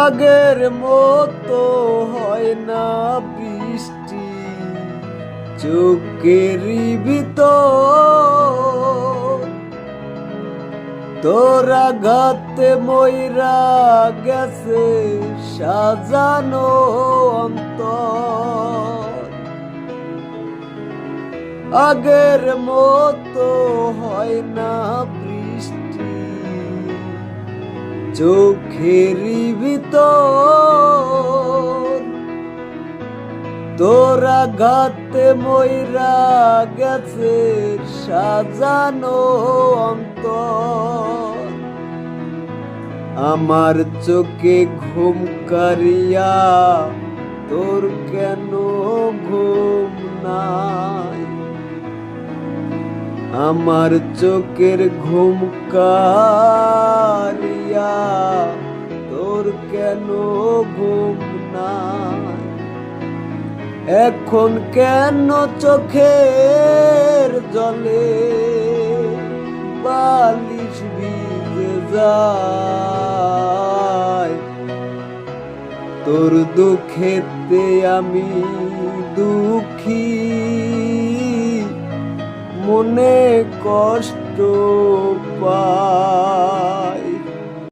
আগের মতো হয় না বৃষ্টি চোখেরই ভিতর, তোর আঘাতে ময়রা গেছে সাজানো অন্তর। আগের মতো হয় না বৃষ্টি চোখেরই ভিতর, তোর আঘাতে ময়রা গেছে সাজানো অন্তর। আমার চোখে ঘুম কারিয়া তোর কেন ঘুম নাই, আমার চোখের ঘুম কারিয়া তোর কেন ঘুম নাই। এখন কেন চোখের জলে বালিশ ভিজে যায়, তোর দুঃখেতে আমি দুঃখী, মনে কষ্ট পায়।